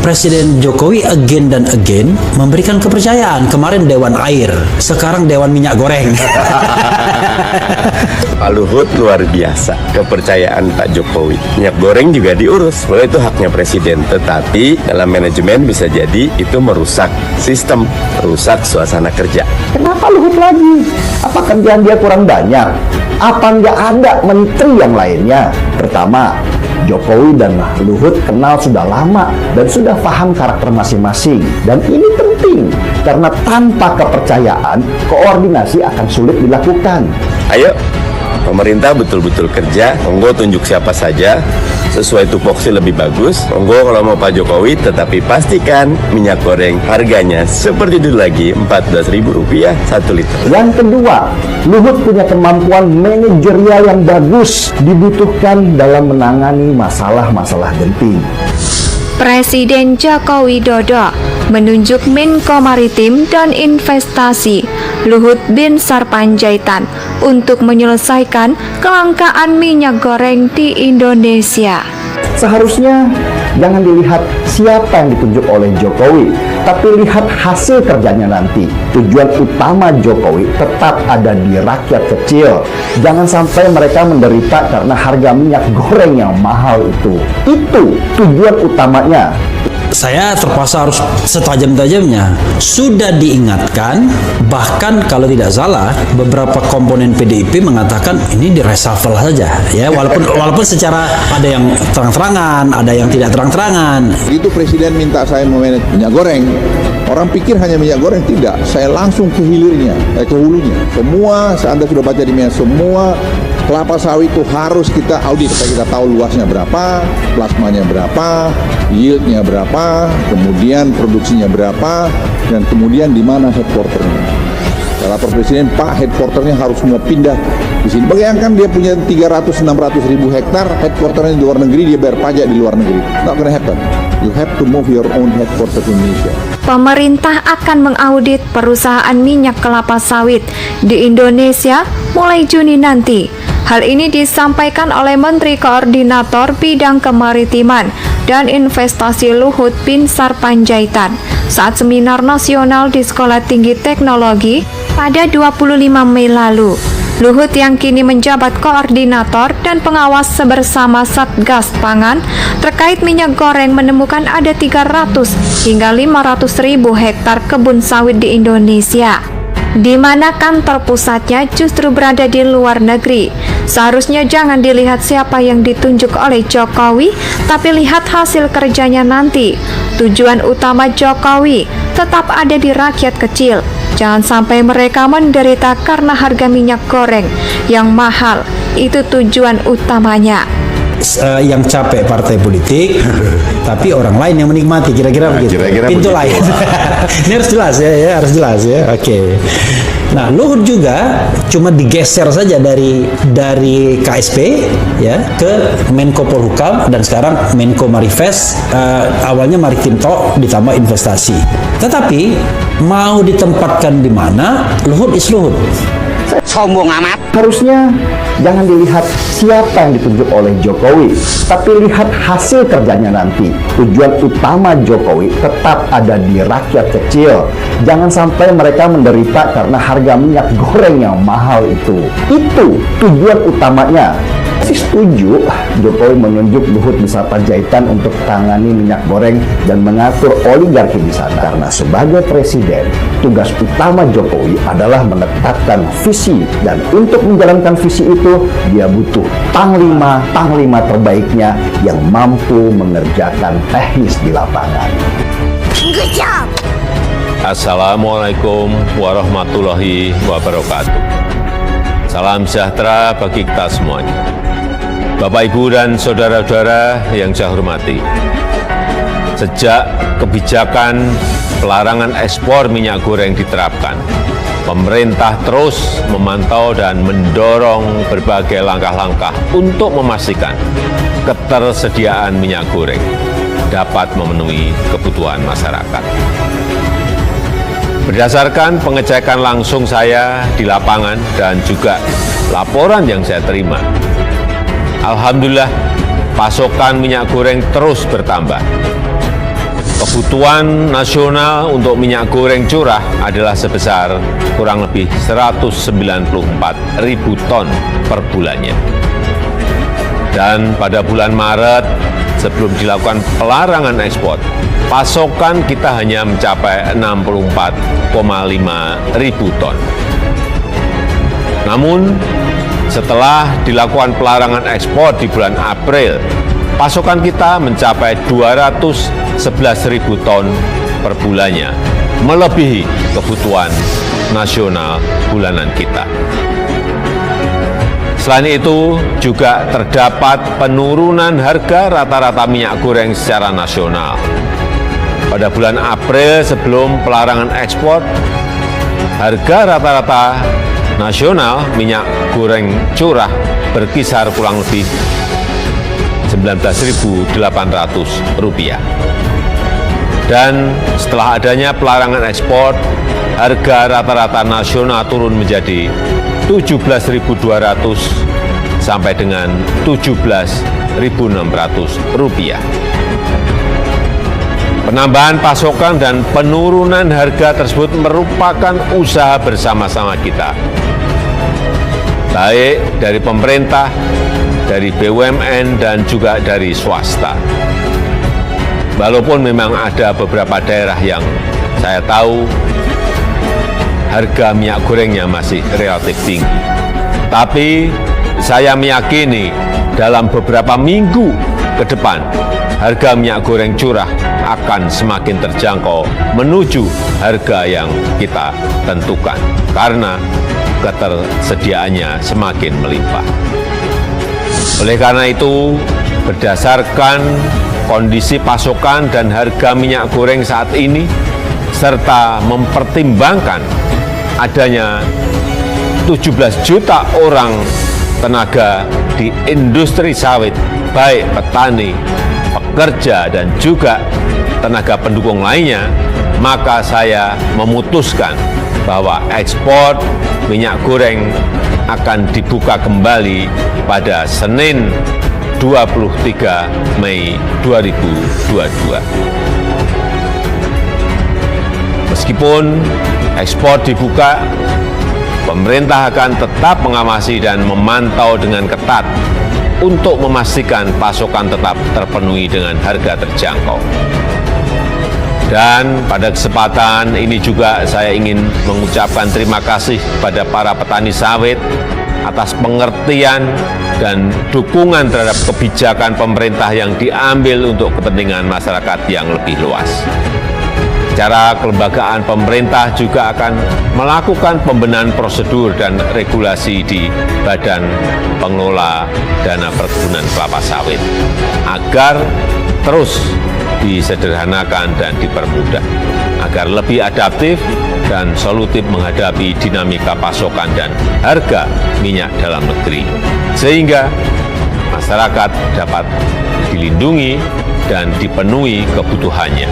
Presiden Jokowi again dan again memberikan kepercayaan. Kemarin Dewan Air, sekarang Dewan Minyak Goreng. Pak Luhut luar biasa, kepercayaan Pak Jokowi. Minyak goreng juga diurus, bahwa itu haknya Presiden. Tetapi dalam manajemen bisa jadi itu merusak sistem, merusak suasana kerja. Kenapa Luhut lagi? Apa kerjaan dia kurang banyak? Apa nggak ada menteri yang lainnya? Pertama, Jokowi dan Luhut kenal sudah lama dan sudah paham karakter masing-masing. Dan ini penting, karena tanpa kepercayaan, koordinasi akan sulit dilakukan. Ayo, pemerintah betul-betul kerja, monggo tunjuk siapa saja, sesuai tupoksi lebih bagus. Monggo kalau mau Pak Jokowi, tetapi pastikan minyak goreng harganya seperti dulu lagi, Rp14.000 1 liter. Yang kedua, Luhut punya kemampuan manajerial yang bagus, dibutuhkan dalam menangani masalah-masalah genting. Presiden Joko Widodo menunjuk Menko Maritim dan Investasi Luhut bin Sarpanjaitan untuk menyelesaikan kelangkaan minyak goreng di Indonesia. Seharusnya jangan dilihat siapa yang ditunjuk oleh Jokowi, tapi lihat hasil kerjanya nanti. Tujuan utama Jokowi tetap ada di rakyat kecil. Jangan sampai mereka menderita karena harga minyak goreng yang mahal itu. Itu tujuan utamanya. Saya terpaksa harus setajam-tajamnya. Sudah diingatkan, bahkan kalau tidak salah, beberapa komponen PDIP mengatakan ini di reshuffle saja, ya. Walaupun secara ada yang terang-terangan, ada yang tidak terang-terangan. Itu Presiden minta saya memanage minyak goreng. Orang pikir hanya minyak goreng, tidak. Saya langsung ke hilirnya, ke hulunya. Semua, Anda sudah baca di media, semua kelapa sawit itu harus kita audit supaya kita tahu luasnya berapa, plasmanya berapa, yieldnya berapa, kemudian produksinya berapa, dan kemudian di mana headquarternya. Lapor Presiden, Pak, headquarternya harus semua pindah di sini. Bayangkan dia punya 300-600 ribu hektar, headquarternya di luar negeri, dia bayar pajak di luar negeri. Not gonna happen. You have to move your own headquarter to Indonesia. Pemerintah akan mengaudit perusahaan minyak kelapa sawit di Indonesia mulai Juni nanti. Hal ini disampaikan oleh Menteri Koordinator Bidang Kemaritiman dan Investasi Luhut bin Sarpanjaitan saat seminar nasional di Sekolah Tinggi Teknologi pada 25 Mei lalu. Luhut yang kini menjabat koordinator dan pengawas bersama Satgas Pangan terkait minyak goreng menemukan ada 300 hingga 500 ribu hektar kebun sawit di Indonesia, di mana kantor pusatnya justru berada di luar negeri. Seharusnya jangan dilihat siapa yang ditunjuk oleh Jokowi, tapi lihat hasil kerjanya nanti. Tujuan utama Jokowi tetap ada di rakyat kecil. Jangan sampai mereka menderita karena harga minyak goreng yang mahal. Itu tujuan utamanya. Yang capek partai politik, tapi orang lain yang menikmati, kira-kira begitu. Pintu begitu. lain. Ini harus jelas ya, harus jelas ya. Oke. Nah, Luhut juga cuma digeser saja dari KSP ya ke Menko Polhukam dan sekarang Menko Marifest, awalnya Maritim Tok ditambah investasi. Tetapi mau ditempatkan di mana, Luhut is Luhut. Sombong amat. Harusnya jangan dilihat siapa yang ditunjuk oleh Jokowi, tapi lihat hasil kerjanya nanti. Tujuan utama Jokowi tetap ada di rakyat kecil. Jangan sampai mereka menderita karena harga minyak goreng yang mahal itu. Itu tujuan utamanya. Saya setuju Jokowi menunjuk Luhut bin Sarpanjaitan untuk tangani minyak goreng dan mengatur oligarki di sana. Karena sebagai presiden, tugas utama Jokowi adalah menetapkan visi, dan untuk menjalankan visi itu dia butuh panglima terbaiknya yang mampu mengerjakan teknis di lapangan. Good job. Assalamualaikum warahmatullahi wabarakatuh. Salam sejahtera bagi kita semuanya. Bapak, Ibu, dan saudara-saudara yang saya hormati, sejak kebijakan pelarangan ekspor minyak goreng diterapkan, pemerintah terus memantau dan mendorong berbagai langkah-langkah untuk memastikan ketersediaan minyak goreng dapat memenuhi kebutuhan masyarakat. Berdasarkan pengecekan langsung saya di lapangan dan juga laporan yang saya terima, alhamdulillah pasokan minyak goreng terus bertambah. kebutuhan nasional untuk minyak goreng curah adalah sebesar kurang lebih 194.000 ton per bulannya. Dan pada bulan Maret, sebelum dilakukan pelarangan ekspor, pasokan kita hanya mencapai 64,5.000 ton. Namun, setelah dilakukan pelarangan ekspor di bulan April, pasokan kita mencapai 211.000 ton per bulannya, melebihi kebutuhan nasional bulanan kita. Selain itu, juga terdapat penurunan harga rata-rata minyak goreng secara nasional. Pada bulan April sebelum pelarangan ekspor, harga rata-rata nasional minyak goreng curah berkisar kurang lebih Rp19.800. Dan setelah adanya pelarangan ekspor, harga rata-rata nasional turun menjadi Rp17.200 sampai dengan Rp17.600. Penambahan pasokan dan penurunan harga tersebut merupakan usaha bersama-sama kita, baik dari pemerintah, dari BUMN, dan juga dari swasta. Walaupun memang ada beberapa daerah yang saya tahu harga minyak gorengnya masih relatif tinggi. Tapi saya meyakini dalam beberapa minggu ke depan, harga minyak goreng curah akan semakin terjangkau menuju harga yang kita tentukan karena ketersediaannya semakin melimpah. Oleh karena itu, berdasarkan kondisi pasokan dan harga minyak goreng saat ini, serta mempertimbangkan adanya 17 juta orang tenaga di industri sawit, baik petani, pekerja, dan juga tenaga pendukung lainnya, maka saya memutuskan bahwa ekspor minyak goreng akan dibuka kembali pada Senin 23 Mei 2022. Meskipun ekspor dibuka, pemerintah akan tetap mengawasi dan memantau dengan ketat untuk memastikan pasokan tetap terpenuhi dengan harga terjangkau. Dan pada kesempatan ini juga saya ingin mengucapkan terima kasih kepada para petani sawit atas pengertian dan dukungan terhadap kebijakan pemerintah yang diambil untuk kepentingan masyarakat yang lebih luas. Secara kelembagaan, pemerintah juga akan melakukan pembenahan prosedur dan regulasi di Badan Pengelola Dana Perkebunan Kelapa Sawit agar terus disederhanakan dan dipermudah, agar lebih adaptif dan solutif menghadapi dinamika pasokan dan harga minyak dalam negeri, sehingga masyarakat dapat dilindungi dan dipenuhi kebutuhannya.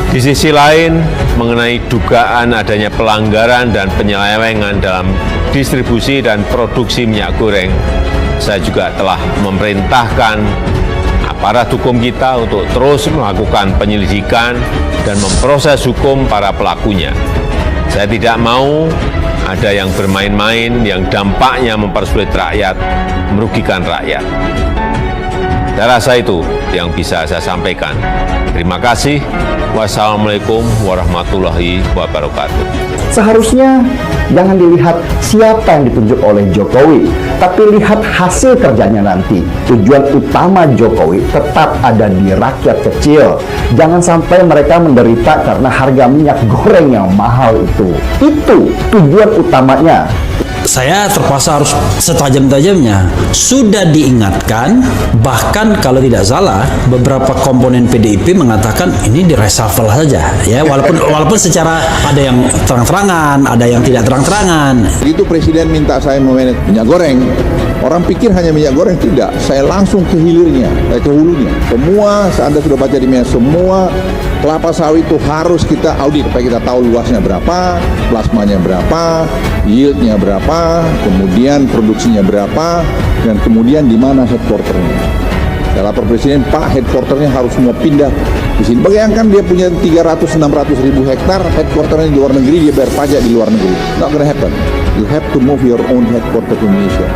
Di sisi lain, mengenai dugaan adanya pelanggaran dan penyelewengan dalam distribusi dan produksi minyak goreng, saya juga telah memerintahkan aparat hukum kita untuk terus melakukan penyelidikan dan memproses hukum para pelakunya. Saya tidak mau ada yang bermain-main yang dampaknya mempersulit rakyat, merugikan rakyat. Saya rasa itu yang bisa saya sampaikan. Terima kasih. Wassalamualaikum warahmatullahi wabarakatuh. Seharusnya jangan dilihat siapa yang ditunjuk oleh Jokowi, tapi lihat hasil kerjanya nanti. Tujuan utama Jokowi tetap ada di rakyat kecil. Jangan sampai mereka menderita karena harga minyak goreng yang mahal itu. Itu tujuan utamanya. Saya terpaksa harus setajam-tajamnya. Sudah diingatkan, bahkan kalau tidak salah beberapa komponen PDIP mengatakan ini di reshuffle saja, ya, walaupun secara ada yang terang-terangan, ada yang tidak terang-terangan. Begitu Presiden minta saya memanage minyak goreng, orang pikir hanya minyak goreng, tidak. Saya langsung ke hilirnya, ke hulunya. Semua, Anda sudah baca di media, semua kelapa sawit itu harus kita audit supaya kita tahu luasnya berapa, plasmanya berapa, yieldnya berapa, kemudian produksinya berapa, dan kemudian di mana headquarternya. Saya lapor Presiden, Pak, headquarternya harus semua pindah di sini. Bayangkan dia punya 300-600 ribu hektar, headquarternya di luar negeri, dia bayar pajak di luar negeri. Not gonna happen. You have to move your own headquarter to Indonesia.